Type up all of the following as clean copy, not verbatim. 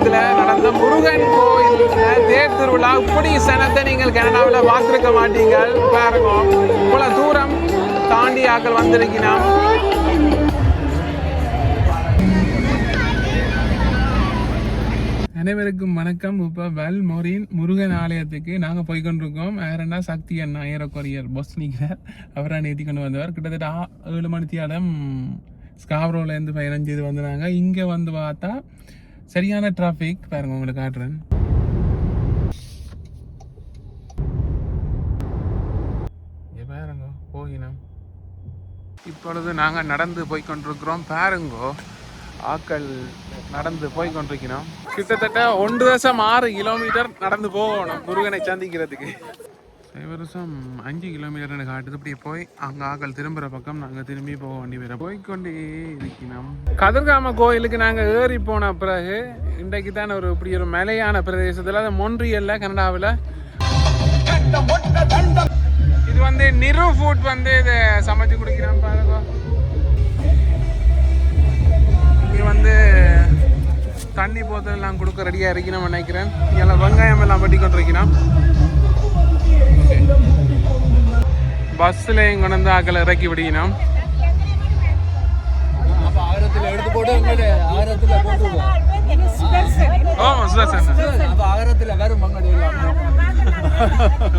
மாதத்தில் நடந்த முருகன் கோயில் தேர் திருவிழா. இப்படி சனத்தை நீங்கள் கனடாவில் பார்த்துருக்க மாட்டீங்க. பாருங்க, இவ்வளோ தூரம் தாண்டி ஆக்கள் வந்திருக்கணும். அனைவருக்கும் வணக்கம். இப்போ வெல்மோரின் முருகன் ஆலயத்துக்கு நாங்கள் போய்கொண்டிருக்கோம். வேறெண்டா சக்தி அண்ணா ஏறக்குறையர் பஸ் நிற்கிறார். அவரை நேற்றி கொண்டு வந்தவர். கிட்டத்தட்ட 7 மணித்தியாலம் ஸ்காப்ரோலேருந்து 15 இது வந்துனாங்க. இங்கே வந்து பார்த்தா சரியான டிராஃபிக். பாருங்க, உங்களுக்கு காட்டுறேன். பாருங்க போகினோம். இப்பொழுது நாங்கள் நடந்து போய்கொண்டிருக்கிறோம். பாருங்கோ, ஆக்கள் நடந்து போய் கொண்டிருக்கணும். கிட்டத்தட்ட 1.6 கிலோமீட்டர் நடந்து போகணும் முருகனை சந்திக்கிறதுக்கு. வருஷம் 5 கிலோமீட்டர் காட்டுது. இப்படி போய் அங்கே ஆக்கள் திரும்புகிற பக்கம் நாங்கள் திரும்பி போக வேண்டி வர போய்கொண்டே இருக்கணும். கதிர்காம கோயிலுக்கு நாங்கள் ஏறி போன பிறகு இன்றைக்கு தான் இப்படி ஒரு மலையான பிரதேசத்தில், அது மொன்ட்ரியல்ல, கனடாவில். இது வந்து நிரு ஃபுட் வந்து இதை சமைச்சு குடிக்கிறான். பாருங்க, வந்து தண்ணி போத்தல் எல்லாம் கொடுக்க ரெடியாக இருக்கணும் நினைக்கிறேன். இங்கே வெங்காயம் எல்லாம் பட்டி கொண்டிருக்கணும். பஸ்ஸில் இங்கே கொண்டு வந்து ஆக்களை இறக்கி விடணும்.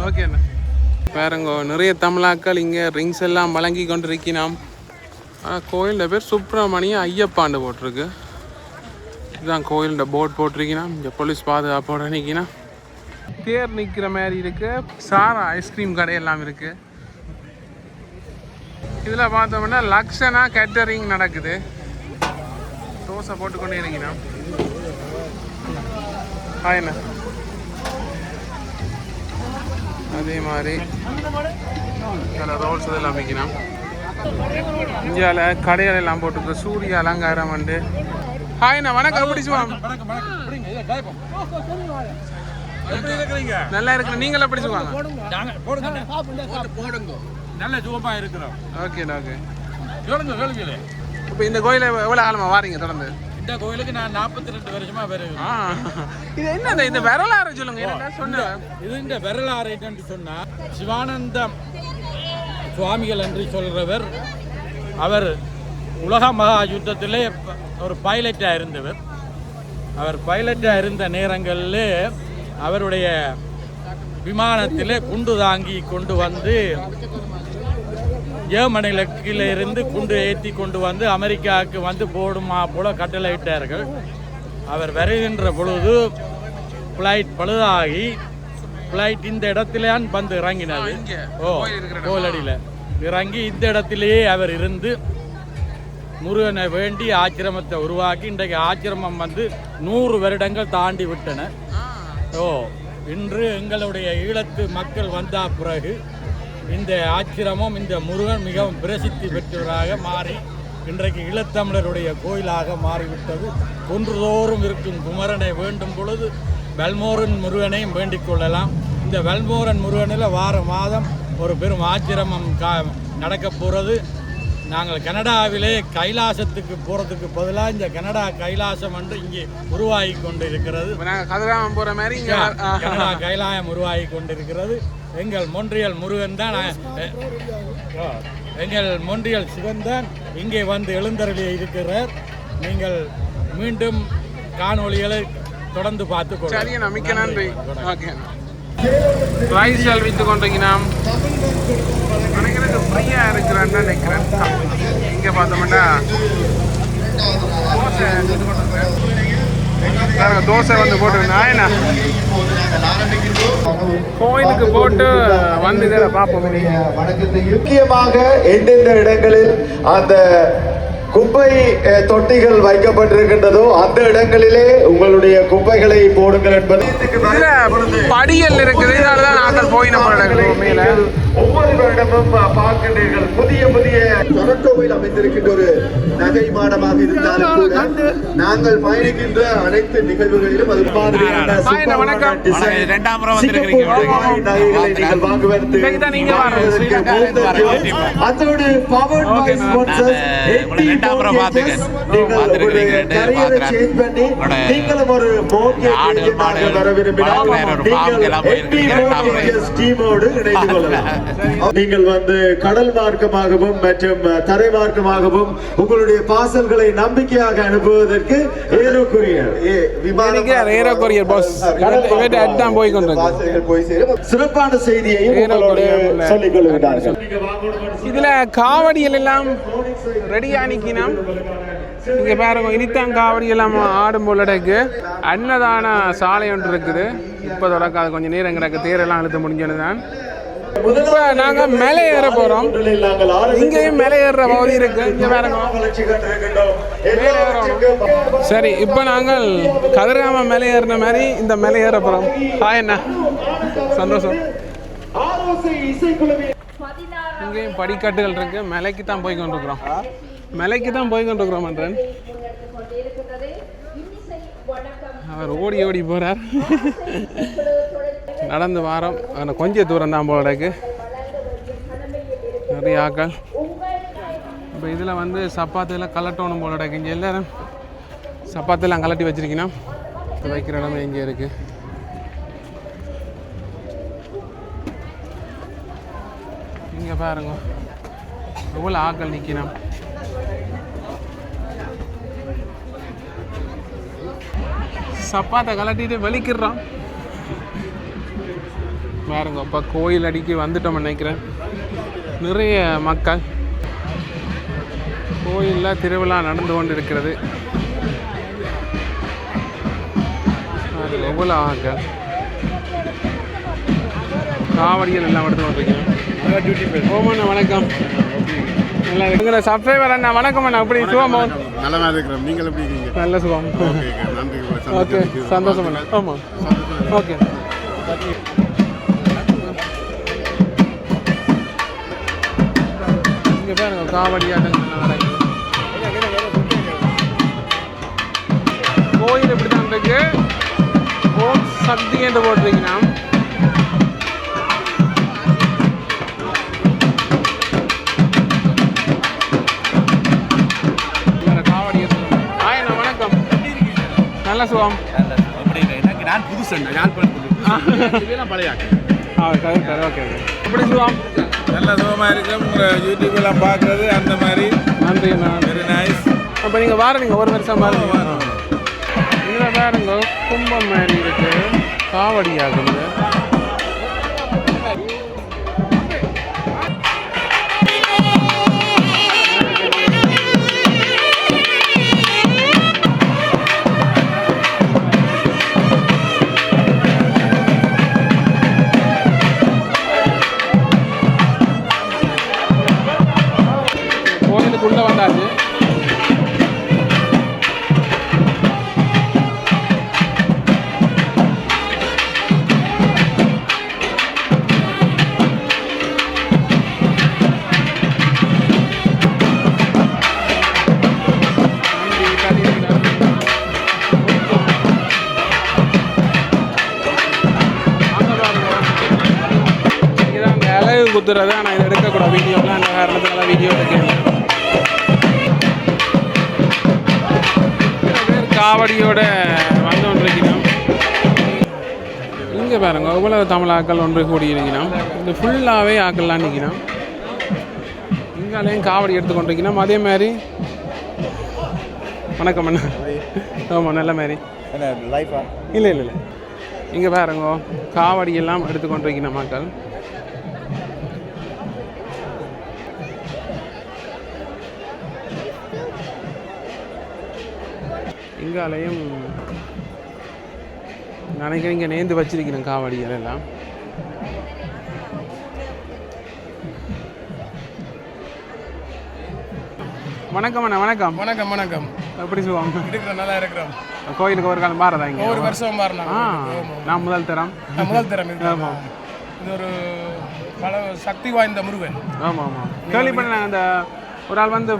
ஓகேண்ணா. பாருங்க, நிறைய தமிழாக்கள் இங்கே ரிங்ஸ் எல்லாம் வழங்கி கொண்டு இருக்கணும். கோயிலில் பேர் சுப்பிரமணிய ஐயப்பாண்டு போட்டிருக்கு. இதுதான் கோயிலோட போர்ட் போட்டிருக்கீங்கன்னா. இங்கே போலீஸ் பாதுகாப்போட நிற்கினா. தேர் நிற்கிற மாதிரி இருக்கு. சாரா ஐஸ்கிரீம் கடையெல்லாம் இருக்கு. இதில் பார்த்தோம்னா லக்ஷனா கேட்டரிங் நடக்குது. தோசை போட்டுக்கொண்டே இருக்கீங்கன்னா. என்ன அதே மாதிரி ரோல்ஸ் இதெல்லாம் அமைக்கணும். இந்தியாவில் கடைகள் எல்லாம் போட்டுருக்கு. சூரிய அலங்காரம் வந்து. ஹாய்ண்ணா, வணக்கம். பிடிச்சுவாங்க. நல்லா இருக்கு. நீங்கள பிடிச்சுவாங்க. Okay okay. இப்போ இந்த கோயிலை எவ்வளோ காலமா வாரீங்க தொடர்ந்து? இந்த கோயிலுக்கு நான் 42 வருஷமா வருவேன். இது என்ன இந்த வரலாறு சொல்லுங்க. என்ன சொன்ன இது இந்த வரலாறு என்று சொன்னா, சிவானந்தம் சுவாமிகள் என்று சொல்றவர், அவர் உலக மகா யுத்தத்திலே ஒரு பைலட்டாக இருந்தவர். அவர் பைலட்டாக இருந்த நேரங்களில் அவருடைய விமானத்திலே குண்டு தாங்கி கொண்டு வந்து ஜெர்மனியில் இருந்து குண்டு ஏற்றி கொண்டு வந்து அமெரிக்காவுக்கு வந்து போடுமா போல கட்டளையிட்டார்கள். அவர் வருகின்ற பொழுது ஃப்ளைட் பழுதாகி ஃப்ளைட் இந்த இடத்திலேயான் வந்து இறங்கினது. கோலடியில் இறங்கி இந்த இடத்திலேயே அவர் இருந்து முருகனை வேண்டி ஆச்சிரமத்தை உருவாக்கி இன்றைக்கு ஆச்சிரமம் வந்து 100 வருடங்கள் தாண்டி விட்டன. இன்று எங்களுடைய ஈழத்து மக்கள் வந்த பிறகு இந்த ஆச்சிரமம், இந்த முருகன் மிகவும் பிரசித்தி பெற்றவராக மாறி இன்றைக்கு ஈழத்தமிழருடைய கோயிலாக மாறிவிட்டது. ஒன்றுதோறும் இருக்கும் குமரனை வேண்டும் பொழுது வெல்மோரன் முருகனையும் வேண்டிக் கொள்ளலாம். இந்த வெல்மோரன் முருகனில் வார மாதம் ஒரு பெரும் ஆச்சிரமம் நடக்க போகிறது. நாங்கள் கனடாவிலே கைலாசத்துக்கு போகிறதுக்கு பதிலாக இந்த கனடா கைலாசம் என்று இங்கே உருவாகி கொண்டு இருக்கிறது. கதிராமம் போகிற மாதிரி கனடா கைலாயம் உருவாகி கொண்டிருக்கிறது. எங்கள் மொன்றியல் முருகன் தான், எங்கள் மொன்றியல் சிவன் தான் இங்கே வந்து எழுந்தருளி இருக்கிறார். நீங்கள் மீண்டும் காணொளிகளை தொடர்ந்து பார்த்துக்கொள்ளுங்கள். மிக்க நன்றி. ரைஸ்கள் விற்று கொண்டிருக்கிறோம். நினைக்கிறேன் ஃப்ரீயாக இருக்கிறான்னு நினைக்கிறேன். இங்கே பார்த்தோம்னா தோசை வந்து போட்டுருந்தேன். கோயிலுக்கு போட்டு வந்து இதில் பார்ப்போம். முக்கியமாக எந்தெந்த இடங்களில் அந்த குப்பை தொட்டிகள் வைக்கப்பட்டிருக்கின்றதோ அந்த இடங்களிலே உங்களுடைய குப்பைகளை போடுங்கள் என்பது. படியல் இருக்குது. இதனாலதான் நாங்கள் போய் நம்ம மேல ஒவ்வொரு வருடமும் பார்க்கின்றீர்கள். புதிய புதிய டொரண்டோவில் அமைந்திருக்கின்ற ஒரு நகை மாடமாக இருந்தாலும் கூட நாங்கள் பயணிக்கின்ற அனைத்து நிகழ்வுகளிலும் அது மாதிரியான நகைகளை நீங்கள் வாங்குவது. அதோடு பவர்ட் பை ஸ்பான்சர்ஸ் 18 கேட்டா அப்புறம் பாத்துக்க நீங்களும் ஒரு வர விரும்பினால் நீங்கள் வந்து கடல் மார்க்கமாகவும் மற்றும் தரை மார்க்கமாகவும் உங்களுடைய பார்சல்களை நம்பிக்கையாக அனுப்புவதற்கு சிறப்பான செய்தியையும் சொல்லிக் கொள்கிறார்கள். இதுல காவடிகள் எல்லாம் ரெடியா நிக்கணும். இங்க பாருங்க, இனித்தான் காவடி எல்லாம் ஆடும் போலடக்கு. அன்னதான சாலை ஒன்று இருக்குது. இப்ப தொடக்காது, கொஞ்சம் நேரம் கிடக்கு. தேரெல்லாம் அழுத்த முடிஞ்சதுதான். இப்ப நாங்க மேலே ஏற போறோம். இங்கேயும் மேலே ஏறுற பகுதி இருக்கு. இங்க பாருங்க, மேலே ஏறணும். சரி, இப்ப நாங்கள் கதிர்காம மேலே ஏறின மாதிரி இந்த மேலே ஏற போறோம். ஹாய் அண்ணா, சந்தோஷம். இங்கேயும் படிக்கட்டுகள் இருக்கு. மலைக்கு தான் போய் கொண்டிருக்கிறோம். மலைக்கு தான் போய் கொண்டிருக்கிறோம் என்றேன். அவர் ஓடி ஓடி போறார். நடந்து வாரம் கொஞ்சம் தூரம் தான் போல இருக்கு. நிறைய ஆக்கள். இப்போ இதில் வந்து சப்பாத்தில் கலட்டணும் போல இருக்கு. இங்கே எல்லாரும் சப்பாத்தெல்லாம் கலட்டி வச்சிருக்கீங்கன்னா வைக்கிற இடமே இங்கே இருக்கு. இங்கே பாருங்க எவ்வளோ ஆக்கள் நிற்கணும். சப்பாத்தை கலட்டிட்டு வலிக்கிறான் பாருங்க. இப்போ கோயில் அடிக்கி வந்துட்டோம் நினைக்கிறேன். நிறைய மக்கள். கோயிலில் திருவிழா நடந்து கொண்டு இருக்கிறது. எவ்வளோ ஆக்கள். காவடிகள் எல்லாம் எடுத்து கொண்டிருக்கேன். ஓமண்ணா வணக்கம். நல்லா எங்களை சப்ஸ்கிரைபர் அண்ணா வணக்கம் அண்ணா. எப்படி சுகம்? நல்லா இருக்கிறோம். நீங்கள் எப்படி இருக்கீங்க? நல்ல சுகம். ஓகே, சந்தோஷம் அண்ணா. ஆமாம், ஓகே. இங்கே பாருங்க, காவடி ஆட்டங்கள் நடக்குது. கோயில் எப்படி தான் இருக்கு. ஓம் சக்தி என்று போட்டிருக்கீங்கன்னா நல்ல சுகம். எனக்கு நான் புதுசு பழைய ஓகே. எப்படி சுகம்? நல்ல சுகமாக இருக்கும். உங்கள் யூடியூப்லாம் பார்க்குறது அந்த மாதிரி. நன்றி. Very nice. அப்போ நீங்கள் வாரீங்க ஒரு வருஷம் பாருங்க. இதில் பாருங்க, கும்பம் மாதிரி இருக்கு. காவடி ஆகுது. கோயிலுக்குள்ள வந்தாச்சு. குத்துறது. ஆனால் இதை எடுக்கக்கூடாது வீடியோலாம். அந்த காரணத்துனால வீடியோ எடுக்கிறேன். காவடியோட வந்து கொண்டிருக்கிறோம். இங்கே பாருங்க, எவ்வளவு தமிழ் ஆக்கள் ஒன்று கூடி இருக்கிறோம். இது ஃபுல்லாகவே ஆக்கள்லாம் நிற்கிறோம். இங்காலையும் காவடி எடுத்து கொண்டிருக்கிறோம். அதே மாதிரி வணக்கம் அண்ணா. ஆமாம், நல்ல மாதிரி. இல்லை இல்லை இல்லை. இங்கே பாருங்க, காவடி எல்லாம் எடுத்து கொண்டிருக்கிறோம் மக்கள். இங்காலையும் நினைக்கிறேன் இங்கே நேர்ந்து வச்சிருக்கிறேன் காவடிகள் எல்லாம். வணக்கம் அண்ணா. வணக்கம். வணக்கம். வணக்கம். எப்படி சொல்லுவாங்க? இருக்கிறோம், நல்லா இருக்கிறோம். கோயிலுக்கு ஒரு காலம் பாரதா? இங்கே ஒரு வருஷம் மாறலாம். நான் முதல் தரம். ஆமாம். இது ஒரு பல சக்தி வாய்ந்த முருகன். ஆமாம் ஆமாம். கேள்விப்பட்டேன். அந்த ஒரு ஆள் வந்து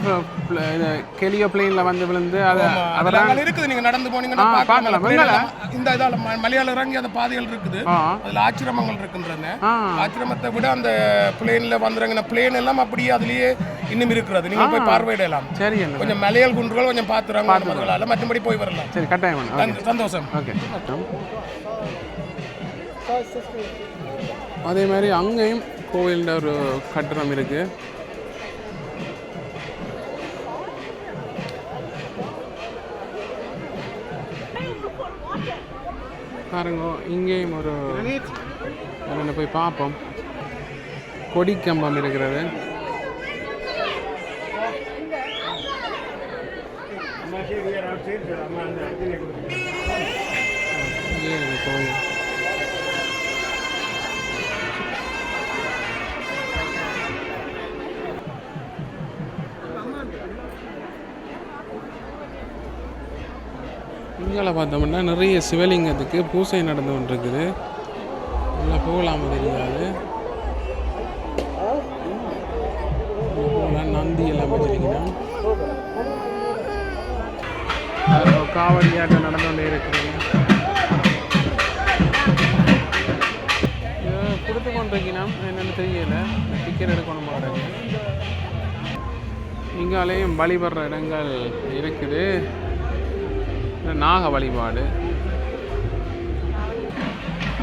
கெலியோ பிளேன்ல வந்து விழுந்து அதை அதெல்லாம் இருக்குது. நீங்க நடந்து போனீங்கன்னா பார்க்கலாம். இந்த இதால மலையாள இறங்கி அந்த பாதைகள் இருக்குது. அதுல ஆச்சிரமங்கள் இருக்குன்றாங்க. ஆச்சிரமத்தை விட அந்த பிளேன்ல வந்துறங்க பிளேன் எல்லாம் அப்படியே அதுலயே இன்னும் இருக்கிறது. நீங்க போய் பார்வையிடலாம். சரி, கொஞ்சம் மலையாள குன்றுகள் கொஞ்சம் பார்த்துறாங்க. மற்றபடி போய் வரலாம். சரி, கட்டாயம். சந்தோஷம். ஓகே. அதே மாதிரி அங்கேயும் கோவில்ல ஒரு கட்டடம் இருக்கு. பாருங்க, இங்கேயும் ஒரு போய் பார்ப்போம். கொடிக்கம்பம் இருக்கிறது. கோவில் இங்கே பார்த்தோம்னா நிறைய சிவலிங்கத்துக்கு பூசை நடந்து கொண்டிருக்குது. நல்லா போகலாமா தெரியாது. நந்தி எல்லாம் வச்சிருக்கீங்கன்னா காவடியாட்டம் நடந்து கொண்டே இருக்குது. கொடுத்து கொண்டிருக்கீங்கன்னா என்னென்னு தெரியல. டிக்கெட் எடுக்கணும் பாருங்க. இங்காலேயும் வழிபடுற இடங்கள் இருக்குது. நாக வழிபாடு.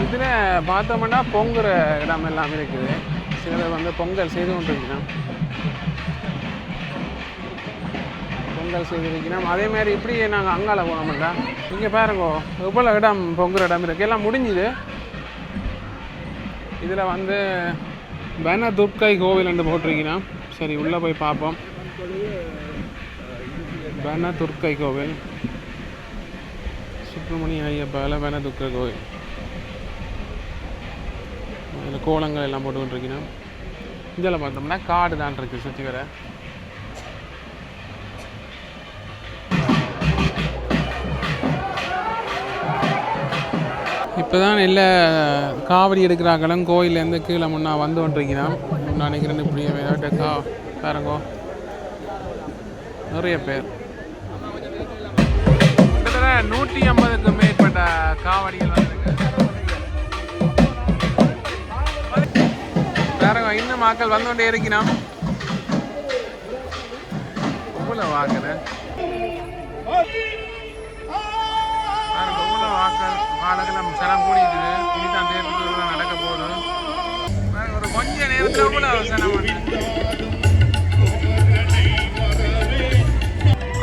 இதில் பார்த்தோம்னா பொங்குற இடம் எல்லாம் இருக்குது. சிலர் வந்து பொங்கல் செய்து கொண்டிருக்கணும். பொங்கல் செய்திருக்கணும். அதே மாதிரி இப்படியே நாங்கள் அங்கால போனோம்ல. இங்கே பாருங்க, எவ்வளோ இடம் பொங்குற இடம் இருக்குது. எல்லாம் முடிஞ்சுது. இதில் வந்து வனதுர்க்கை கோவில் என்று போட்டிருக்கணும். சரி, உள்ளே போய் பார்ப்போம். வனதுர்க்கை கோவில், சுப்பிரமணிய ஐயப்பால வனதுர்க்கை கோவில். அதில் கோலங்கள் எல்லாம் போட்டு கொண்டிருக்கணும். இதில் பார்த்தோம்னா காடு தான் இருக்குது சுற்றி வர. இப்போ தான் எல்லா காவடி எடுக்கிறாங்களும் கோயிலேருந்து கீழே முன்னா வந்து கொண்டிருக்கிறான். நான் நினைக்கிறேன் இப்படியே வேட்டக்கா பாருங்கோ, நிறைய பேர். கிட்டத்தட்ட 150க்கும் மேற்பட்ட காவடிகள் வந்துருக்கு. பாருங்க, இன்னும் மக்கள் வந்து கொண்டே இருக்கிறோம். இவ்வளோ வாக்குறேன் ஆளுக்கெல்லாம் சனம் கூடிக்குது. இனிதான் தேர்தல் நடக்க போகுது. ஒரு கொஞ்ச நேரத்தில் கூட சனம்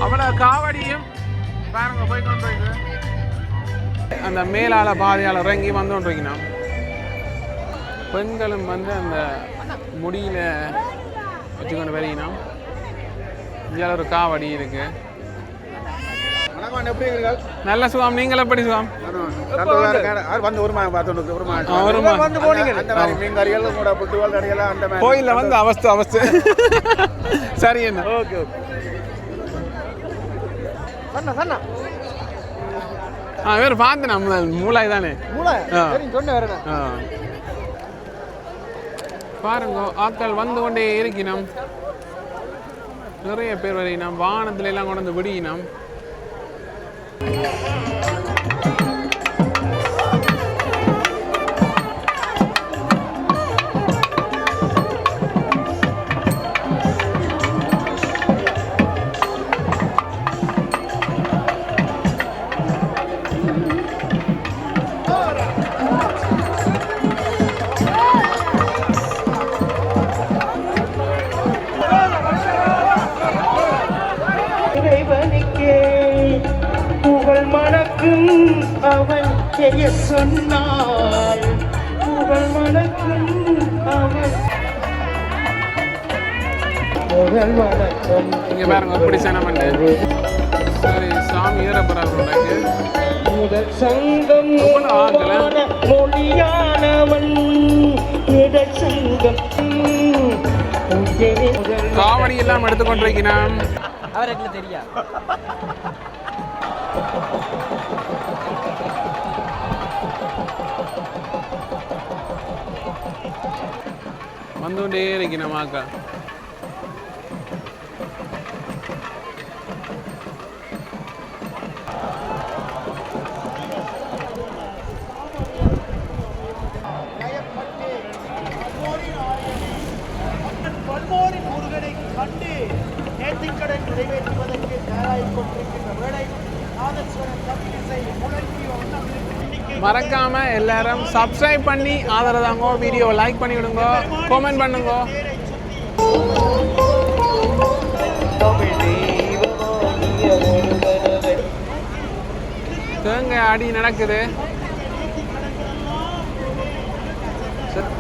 அவ்வளோ காவடியும் பாருங்க போய் கொண்டிருக்கு. அந்த மேலால பாதையால் இறங்கி வந்து கொண்டிருக்கணும். பெண்களும் வந்து அந்த முடியில வச்சுக்கொண்டு வரைக்கணும். இதில் ஒரு காவடி இருக்கு. நல்ல சுவாமி, நீங்கள் எப்படி சுவாமி? கோயில்ல வந்து அவஸ்தை சரி. என்ன வேறு பார்த்து நம்ம மூளாய் தானே பாருங்க. ஆட்கள் வந்து கொண்டே இருக்கணும். நிறைய பேர் வரையினோம். வானத்துல எல்லாம் கொண்டு வந்து விடியினோம். அவன் செய்ய சொன்னால் புகழ் மணக்கும். அவன் புகழ் வணக்கம். இங்க பாருங்க எப்படி சனமண்டு. சரி, சாமி ஏறப்பறாங்க. முதல் சங்கம் மொழியானவன் முதல் சங்கம். காவடி எல்லாம் எடுத்துக்கொண்டிருக்கிறான். அவருக்கு தெரியா வந்துകൊണ്ടേ ഇരിക്കണം ആക്ക. மறக்காம எல்லாரும் சப்ஸ்கிரைப் பண்ணி ஆதரவு தாங்க, வீடியோ லைக் பண்ணி விடுங்க, கமெண்ட் பண்ணுங்க. தேங்காய் அடி நடக்குது.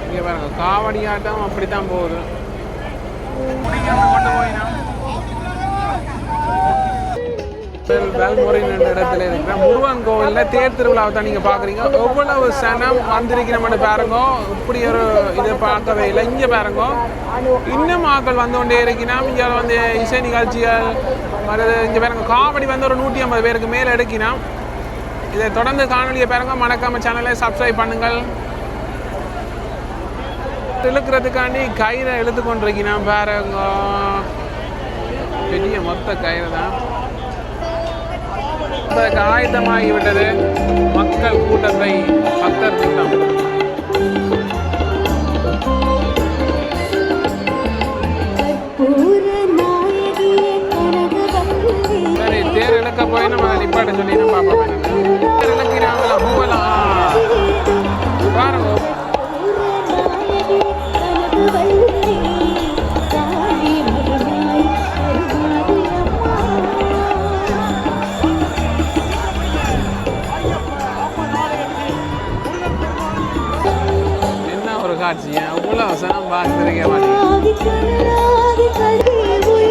இங்கே பாருங்க, காவடி ஆட்டம் அப்படித்தான் போகுது. கொண்டு போயினா வேல்முறையின் இடத்துல இருக்கிற முருகன் கோவிலில் தேர் திருவிழாவை தான் நீங்கள் பார்க்குறீங்க. எவ்வளவு சனம் வந்திருக்கிறோம்னு பாருங்க. இப்படி ஒரு இதை பார்க்கவே இல்லை. இங்கே பாருங்க, இன்னும் ஆக்கள் வந்து கொண்டே இருக்கணும். இங்கே வந்து இசை நிகழ்ச்சிகள் வருது. இங்கே பாருங்க, காவடி வந்து ஒரு 150 பேருக்கு மேலே எடுக்கணும். இதை தொடர்ந்து காணொலியை பாருங்க. மறக்காம சேனலை சப்ஸ்கிரைப் பண்ணுங்கள். இழுக்கிறதுக்காண்டி கயிறை இழுத்து கொண்டிருக்கணும் பாருங்க. பெரிய மொத்த கயிறு தான். ஆயத்தமாகிவிட்டது மக்கள் கூட்டத்தை, பக்தர் கூட்டம். சரி, தேர் இழுக்க போய் நம்ம நிப்பாட்ட சொல்லி பாப்பா தேர் இழுக்கிறாங்களா பூவெல்லாம் பாருங்க.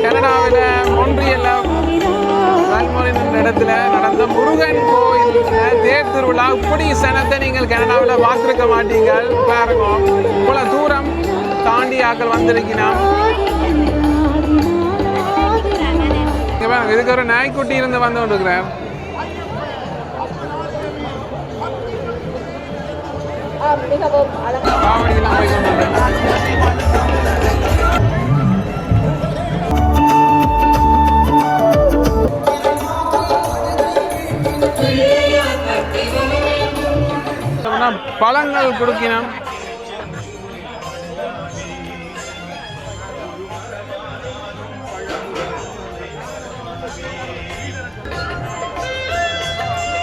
கனடாவில் மொன்றியல்ல வேல்முறையின் இடத்துல நடந்த முருகன் கோயில் தேர் திருவிழா. இப்படி சனத்தை நீங்கள் கனடாவில் பார்த்துருக்க மாட்டீங்கள். பாருங்க, இவ்வளவு தூரம் தாண்டி ஆக்கள் வந்திருக்கணும். இதுக்கு ஒரு நாய்க்குட்டி இருந்து வந்து கொண்டிருக்கிறார். காவடியெல்லாம் போய் பழங்கள் கொடுக்கணும்.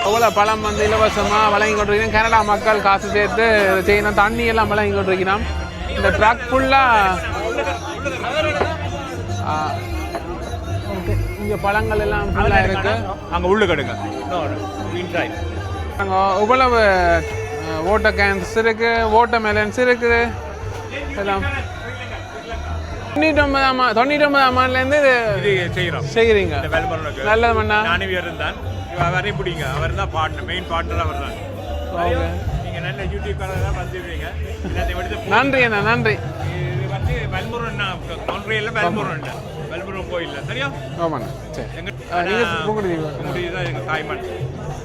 அவ்வளோ பழம் வந்து இலவசமாக வழங்கி கொண்டிருக்கணும். கனடா மக்கள் காசு சேர்த்து செய்யணும். தண்ணி எல்லாம் வழங்கி கொண்டிருக்கணும். இந்த ட்ரக் ஃபுல்லாக இங்கே பழங்கள் எல்லாம் ஃபுல்லாக இருக்கு. அங்கே உள்ள கடுங்க அங்கே இவ்வளவு ஓட்ட கேன்ஸ் இருக்கு, ஓட்ட மெலன்ஸ் இருக்குது. எல்லாம் 99ஆம் ஆண்டுலேருந்து செய்கிறீங்க. நல்லது மண்ணா. அவரே பிடிங்க. அவர் தான் பார்ட்னர், மெயின் பார்ட்னர் அவர் தான். நீங்கள் நல்ல யூடியூப்காரர் வந்துடுவீங்க. நன்றி அண்ணா, நன்றி. இது வந்து வெல்முருகன் கவுண்டரியில் வெல்முருகன் வெல்முருகன் கோயில் சரியா? ஆமாண்ணா. சரி, தான் எங்கள் தாய்மண்.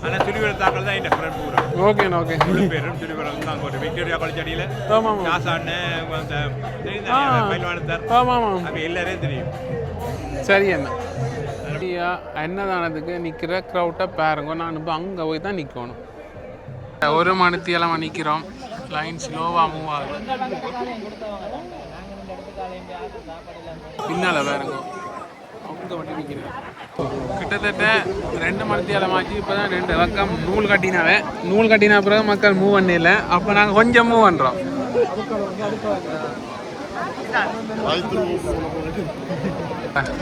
ஆனால் திருவிழத்தாக்கள் தான் என் ஃப்ரெண்ட் பூரா. ஓகேண்ணா, ஓகே. முழு பேரும் திருவிழம் தான். ஒரு விக்டோரியா காலேஜ் அடியில் காசாண்ணு பயில்வானத்தார். ஆமாம், அப்போ எல்லாரையும் தெரியும். சரி அண்ணா. அன்னதானத்துக்கு நிற்கிற க்ரௌட்டை பாருங்க. நான் இப்போ அங்கே போய் தான் நிற்கணும். ஒரு மணித்தியெல்லாம் நிற்கிறோம். லைன் ஸ்லோவாக மூவ் ஆகுது. பின்னால் பாருங்க, அங்கே மட்டும் நிற்கிறேன். கிட்டத்தட்ட 2 மணித்தியாலமாச்சு. இப்போ தான் 2 பக்கம் நூல் கட்டினாவே. நூல் கட்டின பிறகு மக்கள் மூவ் பண்ணல. அப்போ நாங்கள் கொஞ்சம் மூவ் பண்ணுறோம்.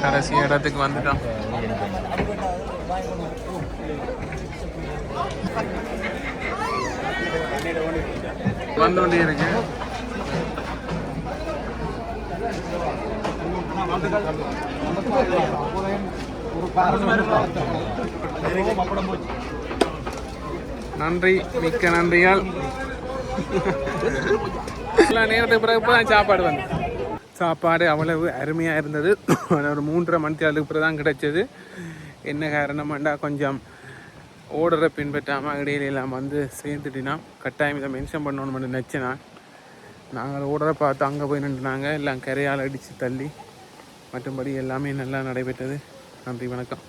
கடைசி இடத்துக்கு வந்துட்டோம். வந்து இருக்கு. நன்றி, மிக்க நன்றிகள். நேரத்துக்கு பிறகு இப்போ தான் சாப்பாடு வந்து. சாப்பாடு அவ்வளவு அருமையாக இருந்தது. ஒரு 3.5 மணிக்கு பிறகு தான் கிடைச்சது. என்ன காரணமாண்டா, கொஞ்சம் ஓர்டரை பின்பற்றாமல் இடையிலாம் வந்து சேர்ந்துட்டினா கட்டாயம் இதை மென்ஷன் பண்ணணும்னு நினச்சேனா. நாங்கள் ஓர்டரை பார்த்து அங்கே போய் நின்றுனாங்க. எல்லாம் கரையால் அடித்து தள்ளி மற்றபடி எல்லாமே நல்லா நடைபெற்றது. நன்றி, வணக்கம்.